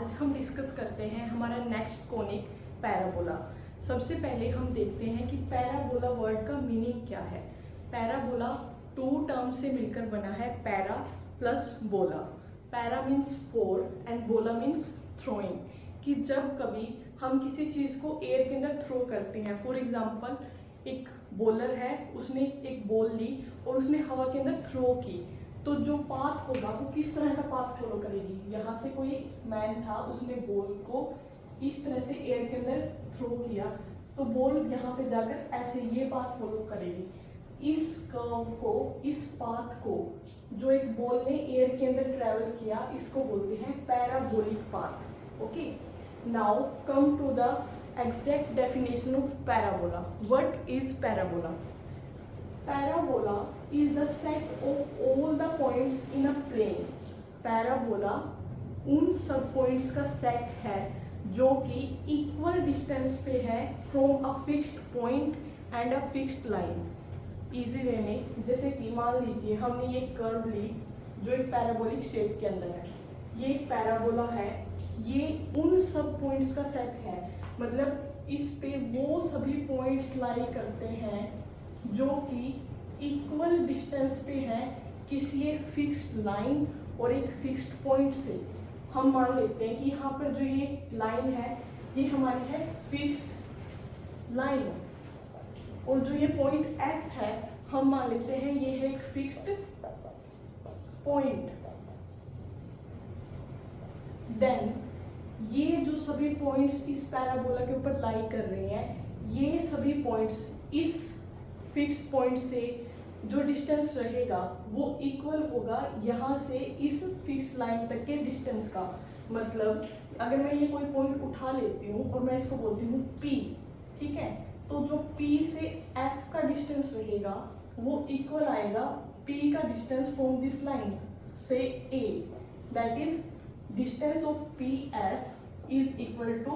आज हम डिस्कस करते हैं हमारा नेक्स्ट कॉनिक पैराबोला। सबसे पहले हम देखते हैं कि पैराबोला वर्ड का मीनिंग क्या है। पैराबोला टू टर्म से मिलकर बना है, पैरा प्लस बोला। पैरा मीन्स फोर एंड बोला मीन्स थ्रोइंग, कि जब कभी हम किसी चीज़ को एयर के अंदर थ्रो करते हैं। फॉर एग्जाम्पल, एक बॉलर है, उसने एक बॉल ली और उसने हवा के अंदर थ्रो की, तो जो पाथ होगा वो किस तरह का पाथ फॉलो करेगी। यहाँ से कोई मैन था, उसने बॉल को इस तरह से एयर के अंदर थ्रो किया, तो बॉल यहाँ पे जाकर ऐसे ये पाथ फॉलो करेगी। इस कर्व को, इस पाथ को जो एक बॉल ने एयर के अंदर ट्रेवल किया, इसको बोलते हैं parabolic path. Okay, now come to the exact definition of parabola. What is parabola? Parabola is the set of all the points in a plane. Parabola उन सब पॉइंट्स का सेट है जो कि इक्वल डिस्टेंस पे है from a fixed point and a fixed line. Easy way में, जैसे कि मान लीजिए हमने ये कर्व ली जो एक पैराबोलिक शेप के अंदर है, ये एक पैराबोला है, ये उन सब पॉइंट्स का सेट है। मतलब इस पे वो सभी पॉइंट्स लाई करते हैं जो कि इक्वल डिस्टेंस पे है किसी एक फिक्स्ड लाइन और एक फिक्स्ड पॉइंट से। हम मान लेते हैं कि यहाँ पर जो ये लाइन है, ये हमारी है फिक्स्ड लाइन, और जो ये पॉइंट F है, हम मान लेते हैं ये है एक फिक्स्ड पॉइंट। देन ये जो सभी पॉइंट्स इस पैराबोला के ऊपर लाई कर रहे हैं, ये सभी पॉइंट्स इस फिक्स्ड पॉइंट से जो डिस्टेंस रहेगा वो इक्वल होगा यहाँ से इस फिक्स लाइन तक के डिस्टेंस का। मतलब अगर मैं ये कोई पॉइंट उठा लेती हूँ और मैं इसको बोलती हूँ P, ठीक है, तो जो P से F का डिस्टेंस रहेगा वो इक्वल आएगा P का डिस्टेंस फ्रॉम दिस लाइन से A, that is distance of PF is equal to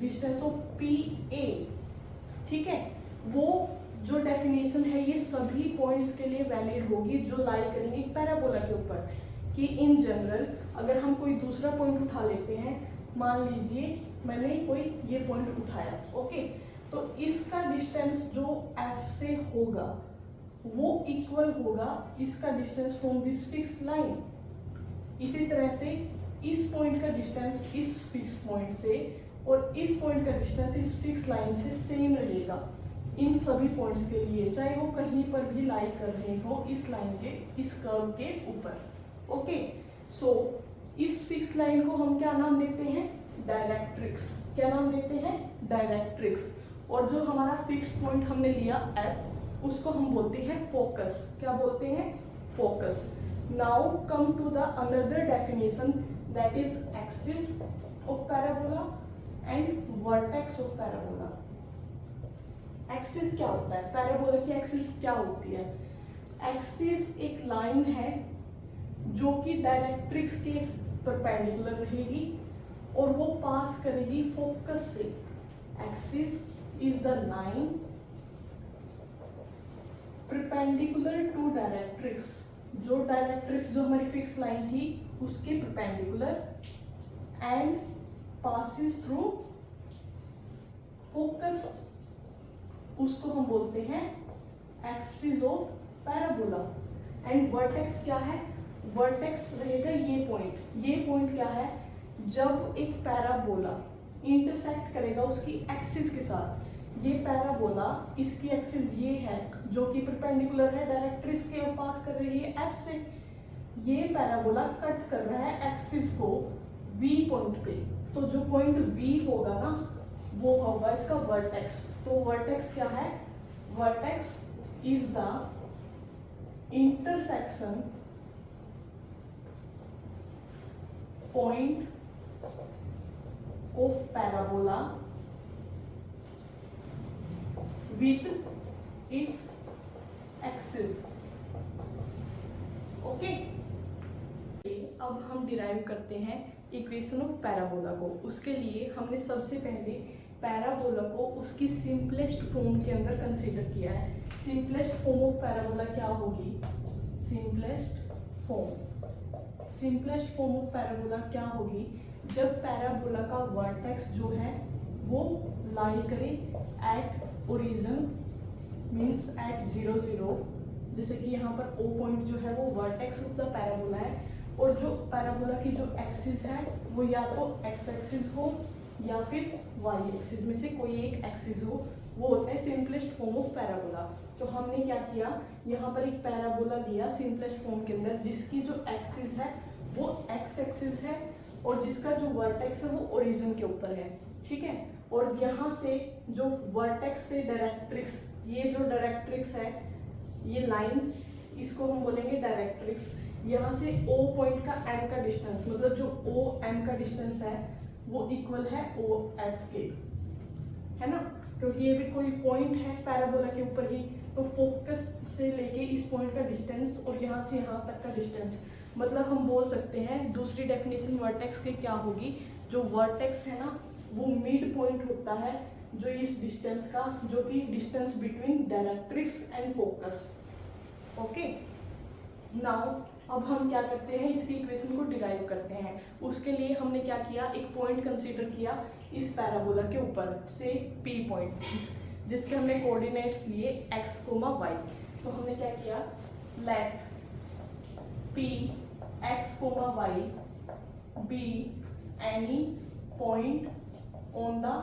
distance of PA। ठीक है, वो जो डेफिनेशन है ये सभी पॉइंट्स के लिए वैलिड होगी जो लाई करेंगे पैराबोला के ऊपर। कि इन जनरल अगर हम कोई दूसरा पॉइंट उठा लेते हैं, मान लीजिए मैंने कोई ये पॉइंट उठाया, ओके, तो इसका डिस्टेंस जो F से होगा वो इक्वल होगा इसका distance from this fix line. इसी तरह से इस पॉइंट का डिस्टेंस इस फिक्स पॉइंट से और इस पॉइंट का डिस्टेंस इस फिक्स लाइन से सेम रहेगा इन सभी पॉइंट्स के लिए, चाहे वो कहीं पर भी लाई कर रहे हो इस लाइन के, इस कर्व के ऊपर। ओके, सो इस फिक्स लाइन को हम क्या नाम देते हैं? डायरेक्ट्रिक्स। क्या नाम देते हैं? डायरेक्ट्रिक्स। और जो हमारा फिक्स पॉइंट हमने लिया F, उसको हम बोलते हैं फोकस। क्या बोलते हैं? Focus. Now come to the another definition, that is axis of parabola and vertex of parabola। Axis क्या होता है? पैराबोला की एक्सिस क्या होती है? एक्सिस एक लाइन है जो कि डायरेक्ट्रिक्स के परपेंडिकुलर रहेगी और वो पास करेगी फोकस से। Axis is the line perpendicular to directrix, जो डायरेक्ट्रिक्स जो हमारी फिक्स लाइन थी उसके perpendicular, and passes through focus, उसको हम बोलते हैं axis of parabola. And vertex क्या है? वर्टेक्स रहेगा ये पॉइंट। ये पॉइंट क्या है? जब एक पैराबोला इंटरसेक्ट करेगा उसकी एक्सिस के साथ। ये पैराबोला, इसकी एक्सिस ये है जो कि परपेंडिकुलर है डायरेक्ट्रिक्स के और पास कर रही है F से। ये पैराबोला कट कर रहा है एक्सिस को V पॉइंट पे, तो जो पॉइंट V होगा ना वो होगा इसका वर्टेक्स। तो वर्टेक्स क्या है? Vertex is the intersection point of parabola with its axis। Okay, अब हम डिराइव करते हैं इक्वेशन ऑफ पैराबोला को। उसके लिए हमने सबसे पहले पैराबोला को उसकी सिंपलेस्ट फॉर्म के अंदर कंसीडर किया है। सिंपलेस्ट फॉर्म ऑफ पैराबोला क्या होगी? सिंपलेस्ट फॉर्म ऑफ पैराबोला क्या होगी? जब पैराबोला का वर्टेक्स जो है वो लाई करे एट ओरिजिन मीन्स एट 0 0, जैसे कि यहाँ पर O पॉइंट जो है वो वर्टेक्स ऑफ द पैराबोला है, और जो पैराबोला की जो एक्सिस है वो या तो एक्स एक्सिस हो या फिर वाई एक्सिस में से कोई एक एक्सिस हो, वो होता है सिंपलेस्ट फॉर्म ऑफ पैराबोला। तो हमने क्या किया, यहाँ पर एक पैराबोला लिया सिंपलेस्ट फॉर्म के अंदर, जिसकी जो एक्सिस है वो एक्स एक्सिस है और जिसका जो वर्टेक्स है वो ओरिजिन के ऊपर है, ठीक है। और यहाँ से जो वर्टेक्स से डायरेक्ट्रिक्स, ये जो डायरेक्ट्रिक्स है, ये लाइन, इसको हम बोलेंगे डायरेक्ट्रिक्स। यहाँ से O पॉइंट का M का डिस्टेंस, मतलब जो O M का डिस्टेंस है वो इक्वल है O F के, है ना, क्योंकि ये भी कोई पॉइंट है पैराबोला के ऊपर ही। तो फोकस से लेके इस पॉइंट का डिस्टेंस और यहाँ से यहाँ तक का डिस्टेंस, मतलब हम बोल सकते हैं दूसरी डेफिनेशन वर्टेक्स की क्या होगी, जो वर्टेक्स है ना वो मिड पॉइंट होता है जो इस डिस्टेंस का, जो कि distance between directrix and focus. Okay, now अब हम क्या करते हैं, इसकी इक्वेशन को डिराइव करते हैं। उसके लिए हमने क्या किया, एक पॉइंट कंसीडर किया इस पैराबोला के ऊपर से P पॉइंट, जिसके हमने कोऑर्डिनेट्स लिए x, y। तो हमने क्या किया, late P x, y be any point on the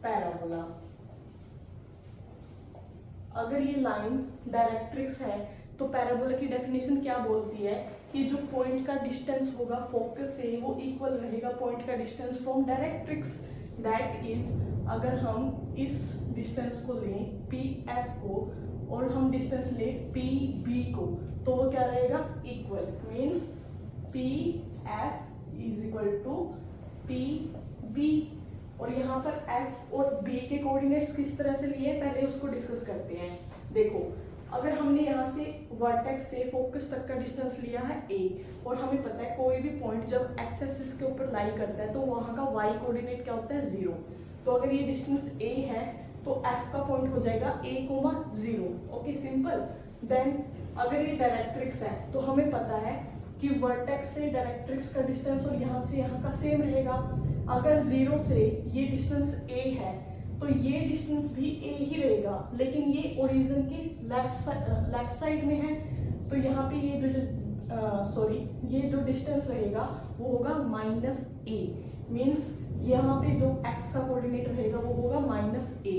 parabola। अगर ये लाइन डायरेक्ट्रिक्स है तो पैराबोला की डेफिनेशन क्या बोलती है कि जो पॉइंट का डिस्टेंस होगा फोकस से वो इक्वल रहेगा पॉइंट का distance from directrix. That is, अगर हम इस डिस्टेंस को लें पी एफ को और हम डिस्टेंस लें पी बी को, तो वो क्या रहेगा, equal. Means P F is equal to P B. और यहाँ पर f और b के कोऑर्डिनेट्स किस तरह से लिए, पहले उसको डिस्कस करते हैं। देखो, अगर हमने यहाँ से वर्टेक्स से फोकस तक का डिस्टेंस लिया है a, और हमें पता है कोई भी पॉइंट जब x एक्सिस के ऊपर लाई करता है तो वहाँ का y कोऑर्डिनेट क्या होता है, 0। तो अगर ये डिस्टेंस a है तो f का पॉइंट हो जाएगा a, 0। Okay, simple. देन अगर ये डायरेक्ट्रिक्स है तो हमें पता है कि वर्टेक्स से डायरेक्ट्रिक्स का डिस्टेंस और यहाँ से यहाँ का सेम रहेगा। अगर 0 से ये डिस्टेंस a है तो ये डिस्टेंस भी a ही रहेगा, लेकिन ये ओरिजिन के लेफ्ट साइड में है, तो यहाँ पे ये ये जो डिस्टेंस रहेगा वो होगा -a। मीन्स यहाँ पे जो x का कोऑर्डिनेट रहेगा वो होगा -a।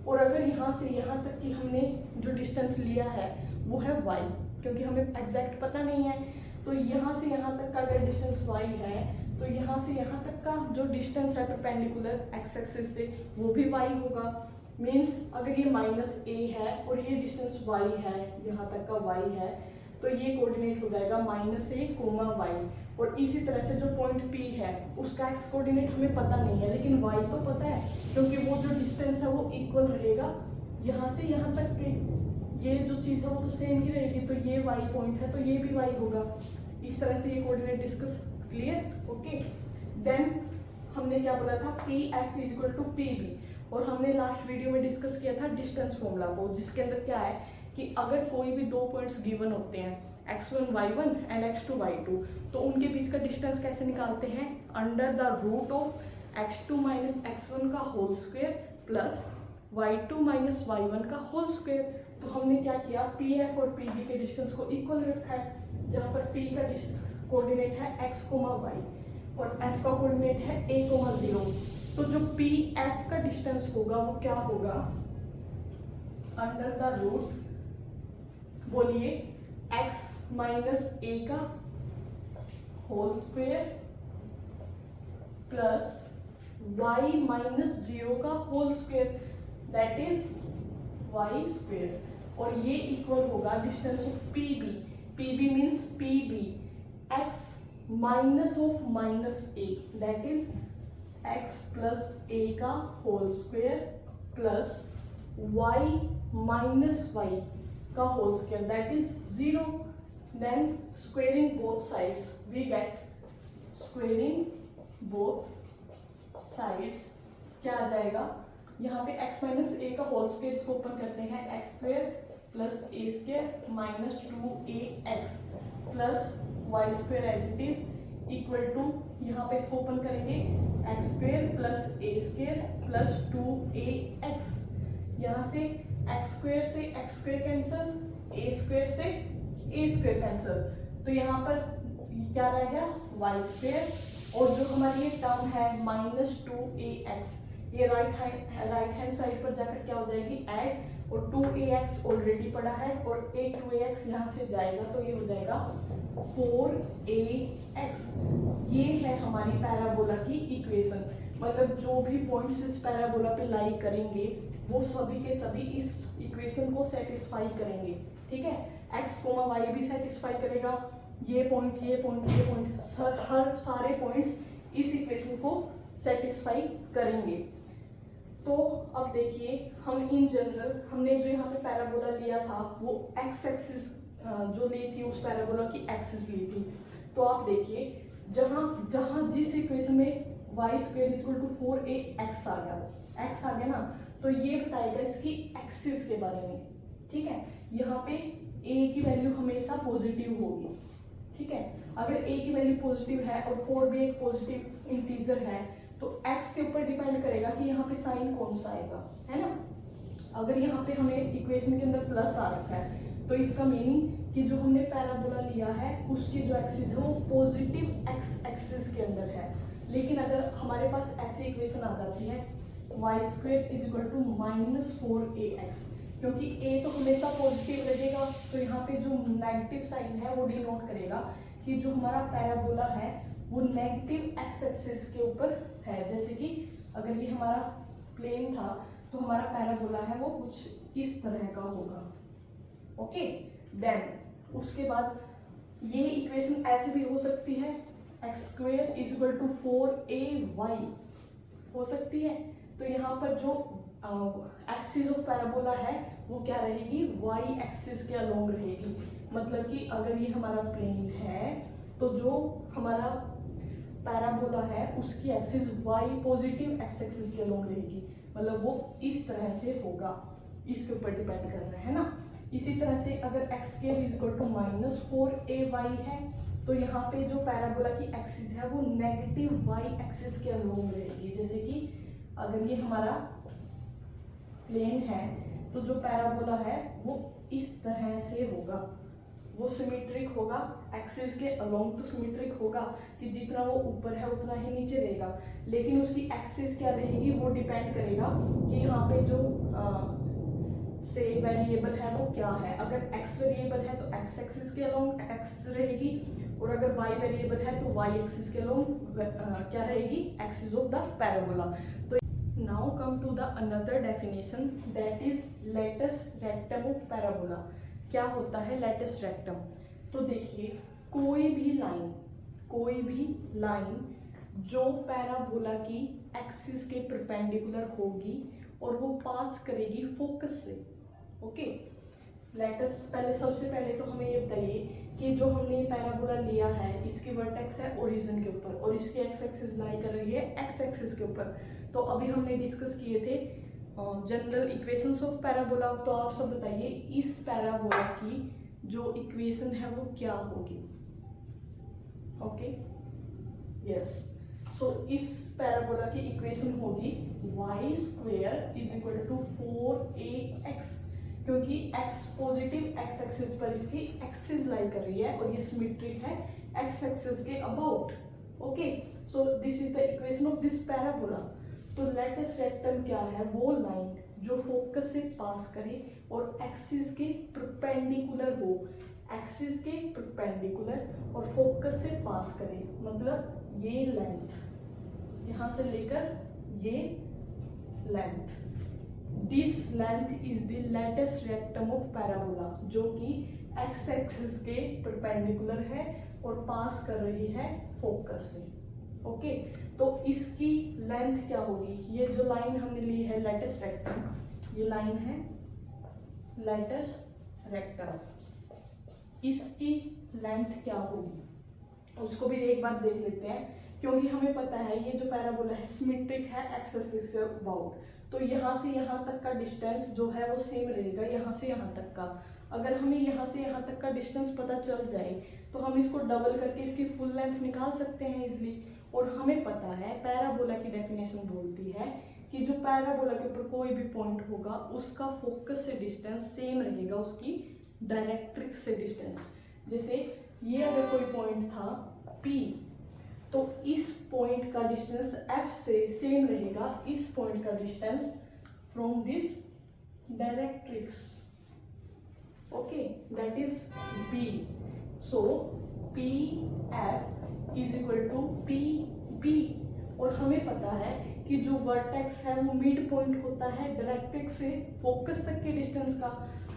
और अगर यहाँ से यहाँ तक की हमने जो डिस्टेंस लिया है वो है y, क्योंकि हमें एग्जैक्ट पता नहीं है, तो यहाँ से यहाँ तक का अगर डिस्टेंस y है तो यहाँ से यहाँ तक का जो डिस्टेंस है परपेंडिकुलर x एक्सिस से वो भी y होगा। मीन्स अगर ये -a है और ये डिस्टेंस y है, यहाँ तक का y है, तो ये कोऑर्डिनेट हो जाएगा -a, y। और इसी तरह से जो पॉइंट P है उसका x कोऑर्डिनेट हमें पता नहीं है, लेकिन y तो पता है, क्योंकि वो जो डिस्टेंस है वो इक्वल रहेगा यहाँ से यहाँ तक के, ये जो चीज़ है वो तो सेम ही रहेगी, तो ये y पॉइंट है तो ये भी y होगा। इस तरह से ये coordinate discuss, clear. Okay, then हमने क्या बोला था, P F is equal to P B, और हमने लास्ट वीडियो में डिस्कस किया था डिस्टेंस फॉर्मूला को, जिसके अंदर क्या है कि अगर कोई भी दो पॉइंट्स गिवन होते हैं x1 y1 and x2 y2, तो उनके बीच का डिस्टेंस कैसे निकालते हैं, under the root of x2 minus x1 का whole square plus y2 minus y1 का होल स्क्वायर। तो हमने क्या किया, पी एफ और पी बी के डिस्टेंस को इक्वल रखा है, जहाँ पर p का कोऑर्डिनेट है x, y और f का कोऑर्डिनेट है a, 0। तो जो पी एफ का डिस्टेंस होगा वो क्या होगा, अंडर द रूट, बोलिए, x माइनस a का whole square plus y minus 0 का whole square, that is y square. और ये इक्वल होगा distance of P B. P B means P B x minus of -a, that is x plus a का whole square plus y minus y का whole square, that is 0। Then squaring both sides we get, squaring both sides क्या आ जाएगा, यहाँ पे x minus a का whole square इसको open करते हैं, x square plus a square minus 2ax plus y square as it is equal to यहाँ पे इसको ओपन करेंगे, x square plus a square plus 2ax, यहाँ से एक्स स्क्वेयर से x square cancel, a square से ए स्क्वेयर कैंसिल, तो यहाँ पर क्या रह गया वाई स्क्वेयर, और जो हमारी ये टर्म है -2ax, ये राइट हैंड साइड पर जाकर क्या हो जाएगी ऐड, और 2ax ऑलरेडी पड़ा है और एक 2ax यहाँ से जाएगा तो ये हो जाएगा 4ax। ये है हमारी पैराबोला की इक्वेशन, मतलब जो भी पॉइंट्स इस पैराबोला पे लाई करेंगे वो सभी के सभी इस इक्वेशन को सेटिस्फाई करेंगे। ठीक है, x, y भी सेटिस्फाई करेगा, ये पॉइंट ये पॉइंट ये पॉइंट हर सारे पॉइंट्स इस इक्वेशन को सेटिस्फाई करेंगे। तो अब देखिए हम इन जनरल हमने जो यहाँ पे पैराबोला लिया था वो एक्स एक्सिस जो ली थी उस पैराबोला की एक्सिस ली थी। तो आप देखिए जहाँ जहाँ जिस इक्वेशन में y square equal to 4ax आ गया, x आ गया ना, तो ये बताएगा इसकी एक्सिस के बारे में। ठीक है, यहाँ पे a की वैल्यू हमेशा पॉजिटिव होगी। ठीक है, अगर a की वैल्यू पॉजिटिव है और 4 भी एक पॉजिटिव इंटीजर है तो x के ऊपर डिपेंड करेगा कि यहाँ पे साइन कौन सा आएगा, है ना। अगर यहाँ पे हमें इक्वेशन के अंदर प्लस आ रखा है तो इसका मीनिंग कि जो हमने पैराबोला लिया है उसकी जो एक्सिस है वो पॉजिटिव एक्स एक्सिस के अंदर है। लेकिन अगर हमारे पास ऐसी इक्वेशन आ जाती है y square is equal to -4ax, क्योंकि a तो हमेशा पॉजिटिव रहेगा तो यहाँ पे जो नेगेटिव साइन है वो डिनोट करेगा कि जो हमारा पैराबोला है वो नेगेटिव एक्स एक्सिस के ऊपर है। जैसे कि अगर ये हमारा प्लेन था तो हमारा पैराबोला है वो कुछ इस तरह का होगा। ओके, देन उसके बाद ये इक्वेशन ऐसे भी हो सकती है x square is equal to 4ay हो सकती है। तो यहाँ पर जो एक्सिस ऑफ पैराबोला है वो क्या रहेगी वाई एक्सिस के अलोंग रहेगी। मतलब कि अगर ये हमारा प्लेन है तो जो हमारा पैराबोला है उसकी axis y positive x axis के अलोंग रहेगी, मतलब वो इस तरह से होगा, इसके ऊपर डिपेंड कर रहा है ना। इसी तरह से अगर x square is equal to -4ay है तो यहाँ पे जो पैराबोला की एक्सिस है वो नेगेटिव वाई एक्सिस के अलोंग रहेगी। जैसे कि अगर ये हमारा प्लेन है तो जो पैराबोला है वो इस तरह से होगा, वो सिमेट्रिक होगा, एक्सिस के अलोंग तो सिमेट्रिक होगा कि जितना वो ऊपर है उतना ही नीचे रहेगा, लेकिन उसकी एक्सिस क्या रहेगी वो डिपेंड करेगा कि यहाँ पे जो से वेरिएबल है वो क्या है। अगर x वेरिएबल है तो x एक्सिस के अलोंग एक्सिस रहेगी, और अगर y वेरिएबल है तो y एक्सिस के अलोंग क्या रहेगी एक्सिस ऑफ द पैराबोला। तो now come to the another definition that is latus rectum of parabola. क्या होता है लेटस रेक्टम? तो देखिए कोई भी लाइन जो पैराबोला की एक्सिस के परपेंडिकुलर होगी और वो पास करेगी फोकस से। ओके, लेटस सबसे पहले तो हमें ये बताइए कि जो हमने पैराबोला लिया है इसकी वर्टेक्स है ओरिजिन के ऊपर और इसकी एक्स एक्सिस लाई कर रही है एक्स एक्सिस के ऊपर। तो अभी हमने डिस्कस किए थे जनरल इक्वेशंस ऑफ पैराबोला। तो आप सब बताइए इस पैराबोला की जो इक्वेशन है वो क्या होगी। ओके, यस, सो इस पैराबोला की इक्वेशन होगी y square is equal to 4ax, क्योंकि x पॉजिटिव x एक्सिस पर इसकी एक्सिस लाई कर रही है और ये सिमेट्रिक है x एक्सिस के about. Okay, so this is the equation of this parabola. तो लेटस रेक्टम क्या है? वो लाइन जो फोकस से पास करे और एक्सिस के परपेंडिकुलर हो, एक्सिस के परपेंडिकुलर और फोकस से पास करे, मतलब ये लेंथ यहाँ से लेकर ये length, this length is the latus rectum of parabola, जो कि एक्स एक्सिस के परपेंडिकुलर है और पास कर रही है फोकस से। ओके, तो इसकी लेंथ क्या होगी? ये जो लाइन हमने ली है लेटेस्ट रेक्टम, ये लाइन है लेटेस्ट रेक्टम, इसकी लेंथ क्या होगी उसको भी एक बार देख लेते हैं, क्योंकि हमें पता है ये जो पैराबोला है सिमेट्रिक है एक्स एक्सिस के अबाउट। तो यहाँ से यहाँ तक का डिस्टेंस जो है वो सेम रहेगा यहाँ से यहाँ तक का। अगर हमें यहाँ से यहाँ तक का डिस्टेंस पता चल जाए तो हम इसको डबल करके इसकी फुल लेंथ निकाल सकते हैं इजिली, और हमें पता है पैराबोला की डेफिनेशन बोलती है कि जो पैराबोला के ऊपर कोई भी पॉइंट होगा उसका फोकस से डिस्टेंस सेम रहेगा उसकी डायरेक्ट्रिक्स से डिस्टेंस। जैसे ये अगर कोई पॉइंट था P, तो इस पॉइंट का डिस्टेंस F से सेम रहेगा इस पॉइंट का distance from this directrix. Okay, that is B। So PF is equal to PB। और हमें पता है कि जो वर्टेक्स है वो मिड पॉइंट होता है डायरेक्ट्रिक्स से फोकस तक के डिस्टेंस का।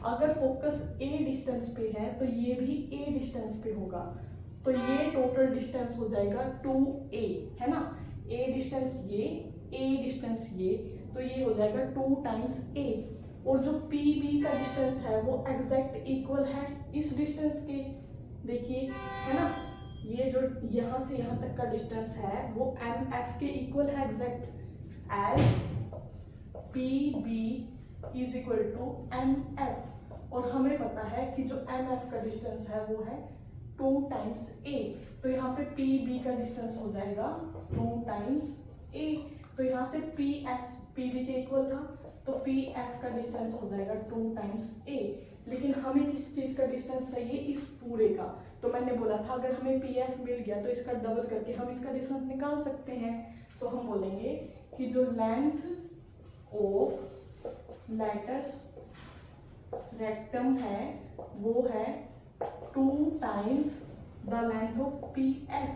अगर फोकस A डिस्टेंस पे है तो ये भी A डिस्टेंस पे होगा, तो ये टोटल डिस्टेंस हो जाएगा 2A, है ना। A डिस्टेंस ये, A डिस्टेंस ये, तो ये हो जाएगा 2 टाइम्स A। और जो PB का डिस्टेंस है वो एग्जैक्ट इक्वल है इस डिस्टेंस के, देखिए, है ना। ये जो यहाँ से यहाँ तक का डिस्टेंस है वो MF के इक्वल है exact, as PB is equal to MF। और हमें पता है कि जो MF का डिस्टेंस है वो है 2 टाइम्स A, तो यहाँ पे PB का डिस्टेंस हो जाएगा 2 टाइम्स A। तो यहाँ से PF PB के इक्वल था, तो PF का डिस्टेंस हो जाएगा 2 टाइम्स A। लेकिन हमें किस चीज का डिस्टेंस चाहिए, इस पूरे का। तो मैंने बोला था अगर हमें PF मिल गया तो इसका डबल करके हम इसका डिस्टेंस निकाल सकते हैं। तो हम बोलेंगे कि जो लेंथ ऑफ लैटिस रेक्टम है वो है 2 times the length of PF,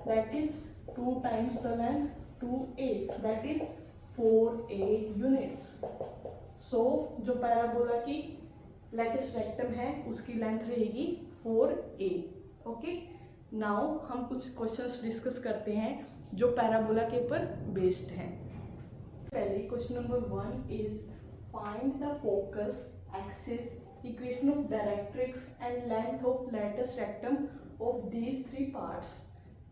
that is 2 times the length 2A, that is 4A units. So जो पैराबोला की लैटिस रेक्टम है उसकी लेंथ रहेगी 4A। ओके, नाउ हम कुछ क्वेश्चंस डिस्कस करते हैं जो पैराबोला के ऊपर बेस्ड हैं। पहले question number 1 is find the focus axis, equation of directrix and length of latus rectum of these 3 parts.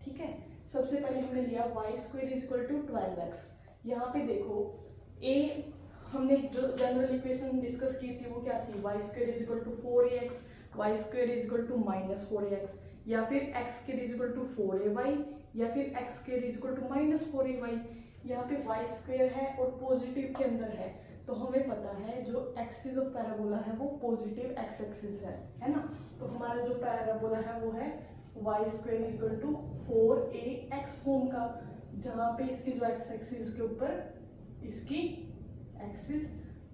ठीक है, सबसे पहले हमने लिया y² is equal to 12x। यहाँ पे देखो A, हमने जो जनरल इक्वेशन डिस्कस की थी वो क्या थी, y² is equal to 4ax, y² is equal to -4ax, या फिर x² is equal to 4ay, या फिर x² is equal to -4ay। यहाँ पे y² है और पॉजिटिव के अंदर है, तो हमें पता है जो एक्सिस ऑफ पैराबोला है वो पॉजिटिव x एक्सिस है ना। तो हमारा जो पैराबोला है वो है y² is equal to 4ax form का, जहाँ पे इसकी जो x एक्सिस के ऊपर इसकी एक्सिस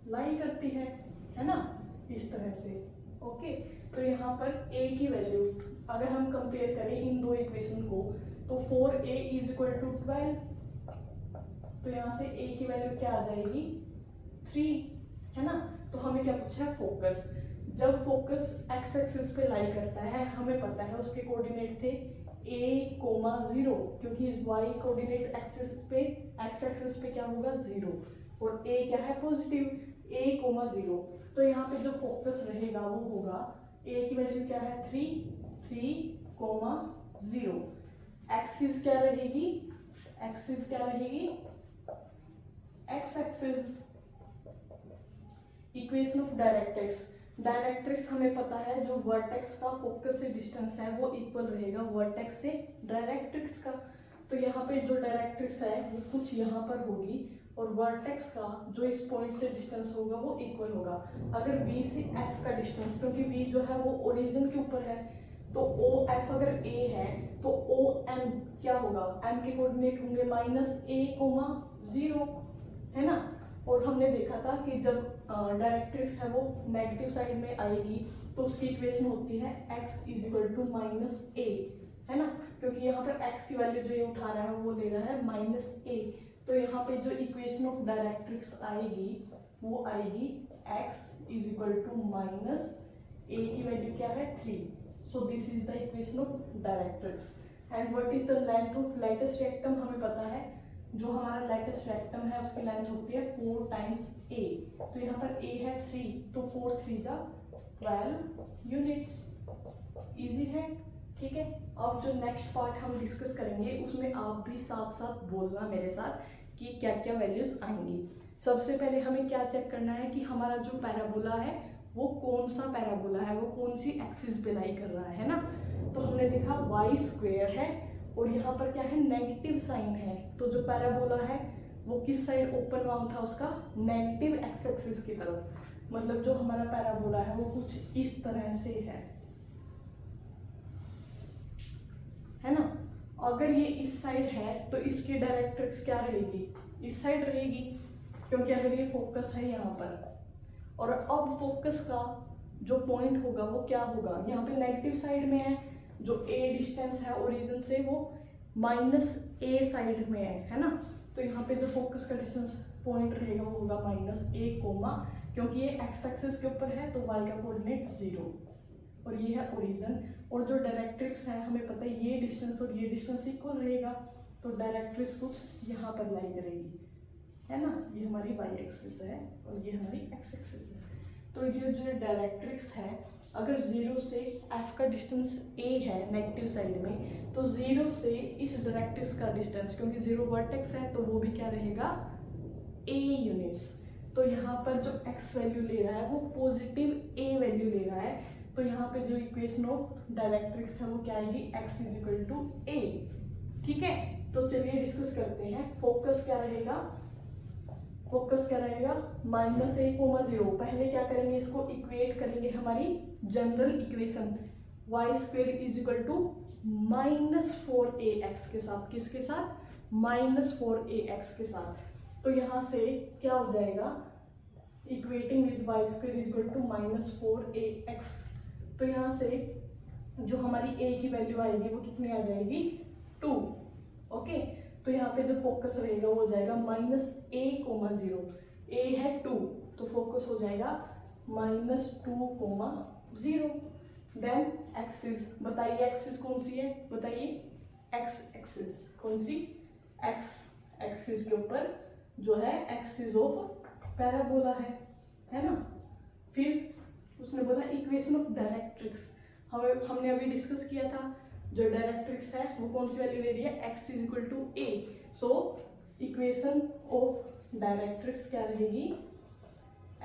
लाई करती है ना, इस तरह से। ओके, तो यहाँ पर a की वैल्यू अगर हम कंपेयर करें इन दो इक्वेशन को, तो 4a इज इक्वल टू 12, तो यहाँ से a की वैल्यू क्या आ जाएगी 3, है ना। तो हमें क्या पूछा है, फोकस। जब फोकस x एक्सिस पे लाई करता है हमें पता है उसके कोऑर्डिनेट थे a,0, क्योंकि y कोऑर्डिनेट एक्सिस पे x एक्सिस पे क्या होगा 0, और a क्या है पॉजिटिव, a,0। तो यहाँ पे जो फोकस रहेगा वो होगा a की वैल्यू क्या है 3,0। एक्सिस क्या रहेगी, एक्सिस क्या रहेगी x axis. Equation of directrix, directrix हमें पता है जो वर्टेक्स का फोकस से डिस्टेंस है वो इक्वल रहेगा वर्टेक्स से डायरेक्ट्रिक्स का। तो यहाँ पे जो डायरेक्ट्रिक्स है वो कुछ यहाँ पर होगी और वर्टेक्स का जो इस पॉइंट से डिस्टेंस होगा वो इक्वल होगा। अगर V से F का डिस्टेंस, क्योंकि V जो है वो ओरिजिन के ऊपर है, तो OF अगर A है तो OM क्या होगा, M के कोऑर्डिनेट होंगे -a,0, है ना। और हमने देखा था कि जब डायरेक्ट्रिक्स है वो नेगेटिव साइड में आएगी तो उसकी इक्वेशन होती है x is equal to -a, है ना, क्योंकि यहाँ पर x की वैल्यू जो ये उठा रहा है वो ले रहा है -a। तो यहाँ पे जो इक्वेशन ऑफ डायरेक्ट्रिक्स आएगी वो आएगी x is equal to -a की वैल्यू क्या है 3। So this is the equation of directrix. And what is the length of latus rectum, हमें पता है जो हमारा लैटिस रेक्टम है उसकी लेंथ होती है 4 टाइम्स a। तो यहाँ पर a है 3, तो 4 3 जा 12 यूनिट्स। इजी है, ठीक है। अब जो नेक्स्ट पार्ट हम डिस्कस करेंगे उसमें आप भी साथ साथ बोलना मेरे साथ कि क्या क्या वैल्यूज आएंगी। सबसे पहले हमें क्या चेक करना है कि हमारा जो पैराबोला है वो कौन सा पैराबोला है, वो कौन सी एक्सिस पे लाई कर रहा है ना। तो हमने देखा y² है और यहाँ पर क्या है, नेगेटिव साइन है। तो जो पैराबोला है वो किस साइड ओपन माउथ था उसका, नेगेटिव एक्स एक्सिस की तरफ। मतलब जो हमारा पैराबोला है वो कुछ इस तरह से है ना। अगर ये इस साइड है तो इसकी डायरेक्ट्रिक्स क्या रहेगी, इस साइड रहेगी, क्योंकि अगर ये फोकस है यहाँ पर, और अब फोकस का जो पॉइंट होगा वो क्या होगा, यहाँ पे नेगेटिव साइड में है, जो ए डिस्टेंस है ओरिजिन से वो -a साइड में है ना। तो यहाँ पे जो फोकस का डिस्टेंस पॉइंट रहेगा वो होगा -a, क्योंकि ये एक्स एक्सिस के ऊपर है तो y का कोऑर्डिनेट 0, और ये है ओरिजिन। और जो डायरेक्ट्रिक्स है हमें पता है ये डिस्टेंस और ये डिस्टेंस इक्वल रहेगा, तो डायरेक्ट्रिक्स कुछ यहाँ पर लाई करेगी, है ना। ये हमारी y एक्सिस है और ये हमारी x एक्सिस है। तो ये जो डायरेक्ट्रिक्स है, अगर 0 से f का डिस्टेंस a है नेगेटिव साइड में, तो 0 से इस डायरेक्ट्रिक्स का डिस्टेंस, क्योंकि 0 वर्टेक्स है तो वो भी क्या रहेगा, a यूनिट्स। तो यहाँ पर जो x वैल्यू ले रहा है वो पॉजिटिव a वैल्यू ले रहा है, तो यहाँ पे जो इक्वेशन ऑफ डायरेक्ट्रिक्स है वो क्या आएगी, x = a। ठीक है, तो चलिए डिस्कस करते हैं। फोकस क्या रहेगा, फोकस क्या रहेगा, -a, 0। पहले क्या करेंगे, इसको इक्वेट करेंगे हमारी जनरल इक्वेशन y² = -4ax के साथ। किसके साथ, -4ax के साथ। तो यहाँ से क्या हो जाएगा, इक्वेटिंग विद y² = -4ax। तो यहाँ से जो हमारी a की वैल्यू आएगी वो कितनी आ जाएगी, 2। ओके, तो यहाँ पे जो फोकस रहेगा वो हो जाएगा -a, 0। a है 2, तो फोकस हो जाएगा -2, 0। देन एक्सिस, बताइए एक्सिस कौन सी है, बताइए एक्स एक्सिस कौन सी, एक्स एक्सिस के ऊपर जो है एक्सिस ऑफ पैराबोला है ना। फिर उसने बोला इक्वेशन ऑफ डायरेक्ट्रिक्स, हमने अभी डिस्कस किया था, जो डायरेक्ट्रिक्स है वो कौन सी वैल्यू ले रही है, x = a। So equation of directrix क्या रहेगी,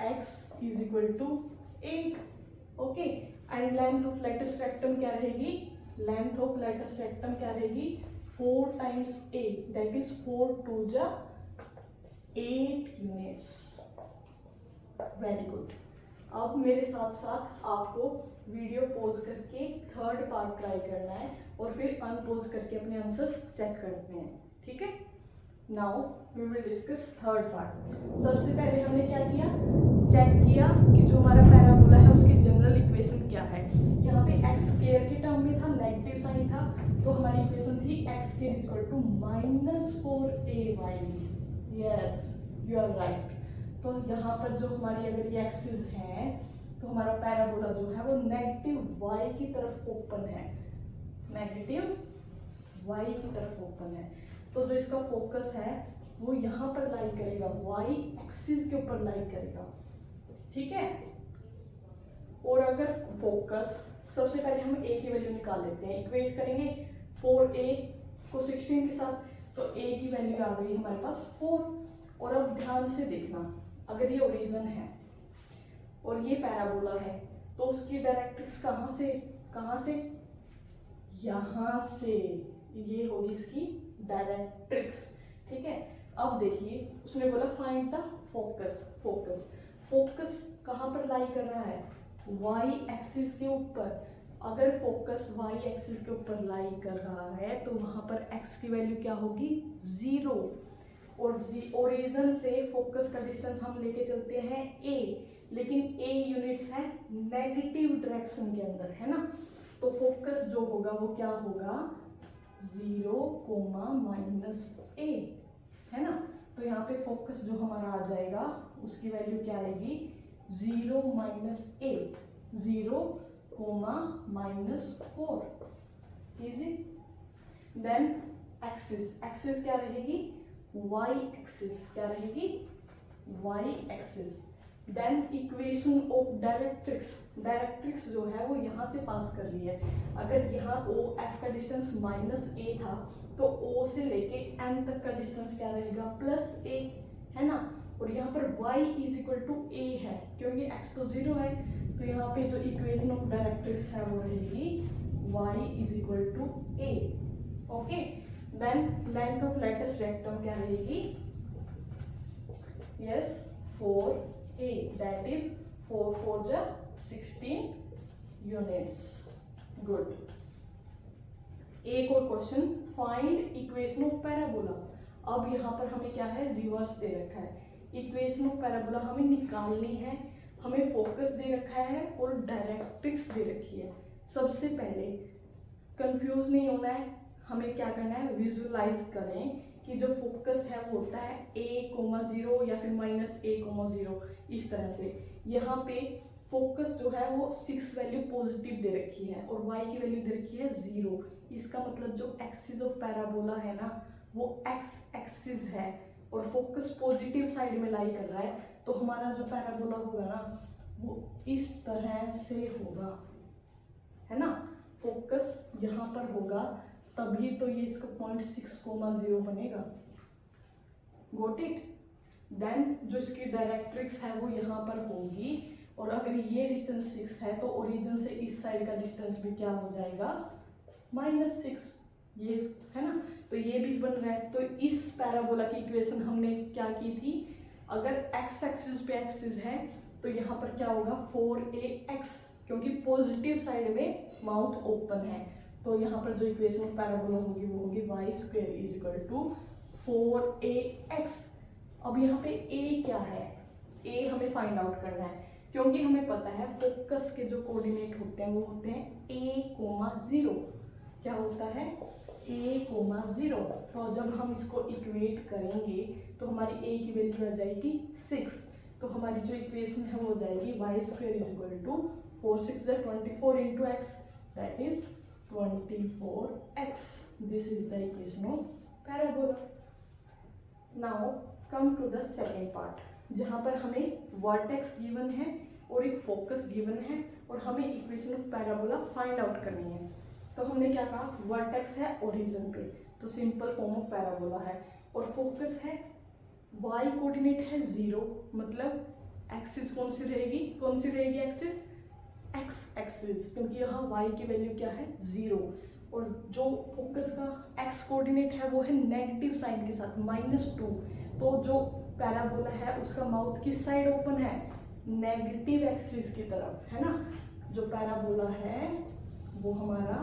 x = a। Okay, and length of latus rectum क्या रहेगी, लेंथ ऑफ लेटेस्ट रेक्टम क्या रहेगी, 4 × a, that is 4 × 2 = 8 units. Very good. अब मेरे साथ साथ आपको वीडियो पॉज करके थर्ड पार्ट ट्राई करना है और फिर अनपॉज करके अपने आंसर्स चेक करने हैं, ठीक है। Now we will discuss third part. सबसे पहले हमने क्या किया, चेक किया कि जो हमारा पैराबोला है उसकी जनरल इक्वेशन क्या है। यहाँ पे x² के टर्म में था, नेगेटिव साइन था, तो हमारी इक्वेशन थी x² = -4ay। Yes, you are right. तो यहाँ पर जो हमारी अगर ये एक्सिस है तो हमारा पैराबोला जो है वो नेगेटिव y की तरफ ओपन है, नेगेटिव y की तरफ ओपन है। तो जो इसका फोकस है वो यहाँ पर लाई करेगा, y एक्सिस के ऊपर लाई करेगा, ठीक है। और अगर फोकस, सबसे पहले हम a की वैल्यू निकाल लेते हैं, इक्वेट करेंगे 4a को 16 के साथ, तो a की वैल्यू आ गई हमारे पास 4। और अब ध्यान से देखना, अगर ये ओरिजिन है और ये पैराबोला है तो उसकी डायरेक्ट्रिक्स कहाँ से, यहाँ से, ये होगी इसकी डायरेक्ट्रिक्स, ठीक है। अब देखिए उसने बोला फाइंड द फोकस। फोकस कहाँ पर लाई कर रहा है, y एक्सिस के ऊपर। अगर फोकस y एक्सिस के ऊपर लाई कर रहा है तो वहां पर x की वैल्यू क्या होगी, 0। और ओरिजिन से फोकस का डिस्टेंस हम लेके चलते हैं a, लेकिन a यूनिट्स है नेगेटिव डायरेक्शन के अंदर, है ना। तो फोकस जो होगा वो क्या होगा, 0, -a, है ना। तो यहाँ पे फोकस जो हमारा आ जाएगा उसकी वैल्यू क्या आएगी, 0 -a, 0, -4, इजी। देन एक्सिस क्या रहेगी, y एक्सिस क्या रहेगी, y axis. Then equation of directrix जो है वो यहाँ से पास कर रही है। अगर यहाँ f का डिस्टेंस -a था तो o से लेके m तक का डिस्टेंस क्या रहेगा, +a, है ना। और यहाँ पर y = a है, क्योंकि x तो 0 है, तो यहाँ पे जो इक्वेशन ऑफ डायरेक्ट्रिक्स है वो रहेगी y = a, okay. Then length of latus rectum क्या रहेगी? यस 4a, दैट इज 4 4 जा 16 यूनिट्स। गुड। एक और question, find equation of parabola. अब यहाँ पर हमें क्या है, रिवर्स दे रखा है। इक्वेशन ऑफ पैराबोला हमें निकालनी है, हमें फोकस दे रखा है और डायरेक्ट्रिक्स दे रखी है। सबसे पहले कंफ्यूज नहीं होना है, हमें क्या करना है, विजुअलाइज करें कि जो फोकस है वो होता है a,0 या फिर -a,0 इस तरह से। यहाँ पे फोकस जो है वो 6 वैल्यू पॉजिटिव दे रखी है और y की वैल्यू दे रखी है 0। इसका मतलब जो एक्सिस ऑफ पैराबोला है ना वो x एक्सिस है और फोकस पॉजिटिव साइड में लाई कर रहा है, तो हमारा जो पैराबोला होगा ना वो इस तरह से होगा, है ना। फोकस यहाँ पर होगा तभी तो ये इसका 0.6,0 बनेगा। Got it. देन जो इसकी डायरेक्ट्रिक्स है वो यहाँ पर होगी, और अगर ये डिस्टेंस 6 है तो ओरिजिन से इस साइड का डिस्टेंस भी क्या हो जाएगा, -6, ये है ना। तो ये भी बन रहा है। तो इस पैराबोला की इक्वेशन हमने क्या की थी, अगर x एक्सिस पे एक्सिस है तो यहाँ पर क्या होगा 4ax, क्योंकि पॉजिटिव साइड में माउथ ओपन है। तो यहाँ पर जो इक्वेशन ऑफ पैराबोला होगी वो होगी y² = 4ax। अब यहाँ पे a क्या है, a हमें फाइंड आउट करना है, क्योंकि हमें पता है फोकस के जो कोऑर्डिनेट होते हैं वो होते हैं a,0। क्या होता है, a,0। तो जब हम इसको इक्वेट करेंगे तो हमारी a की वैल्यू आ जाएगी 6। तो हमारी जो इक्वेशन है वो हो जाएगी y² = 4 6 24 into x, that is 24x. This is the equation of parabola. Now come to the second part, जहाँ पर हमें वर्टेक्स गिवन है और एक फोकस गिवन है और हमें equation of parabola find out करनी है। तो हमने क्या कहा, वर्टेक्स है ओरिजिन पे, तो सिंपल फॉर्म ऑफ पैराबोला है, और फोकस है y कोऑर्डिनेट है 0, मतलब एक्सिस कौन सी रहेगी एक्सिस, x एक्सिस, क्योंकि यहाँ y की वैल्यू क्या है 0, और जो फोकस का x कोऑर्डिनेट है वो है नेगेटिव साइन के साथ -2। तो जो पैराबोला है उसका माउथ किस साइड ओपन है, नेगेटिव एक्सिस की तरफ, है ना। जो पैराबोला है वो हमारा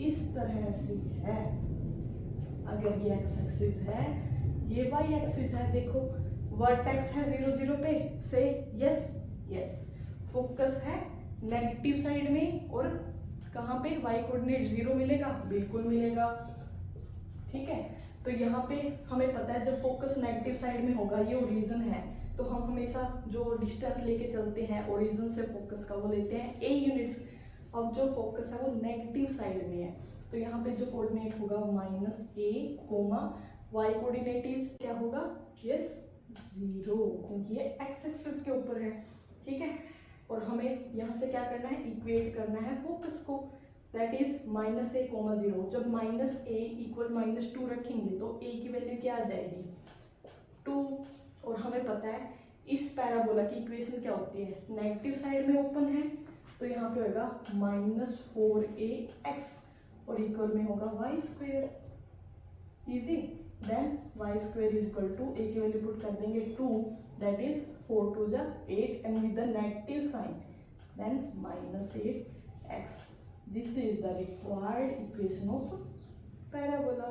इस तरह से है। अगर ये x एक्सिस है, ये y एक्सिस है, देखो वर्टेक्स है 0 0 पे, से यस। फोकस है नेगेटिव साइड में और कहाँ पे y कोऑर्डिनेट 0 मिलेगा, बिल्कुल मिलेगा, ठीक है। तो यहाँ पे हमें पता है जब फोकस नेगेटिव साइड में होगा, ये ओरिजिन है, तो हम हमेशा जो डिस्टेंस लेके चलते हैं ओरिजिन से फोकस का वो लेते हैं a यूनिट्स। अब जो फोकस है वो नेगेटिव साइड में है, तो यहाँ पे जो कोऑर्डिनेट होगा -a, y कोऑर्डिनेट इज क्या होगा, यस 0, क्योंकि ये x एक्सिस के ऊपर है, ठीक है। और हमें यहाँ से क्या करना है, इक्वेट करना है फोकस को, दैट इज -a,0। जब -a = -2 रखेंगे तो a की वैल्यू क्या आ जाएगी 2। और हमें पता है इस पैराबोला की इक्वेशन क्या होती है, नेगेटिव साइड में ओपन है, तो यहाँ पे होगा -4ax और इक्वल में होगा y²। Easy. Then y² = a की वैल्यू पुट कर देंगे 2, दैट इज 4 2 जा 8 and with the negative sign, then -8x. This is the required equation of parabola.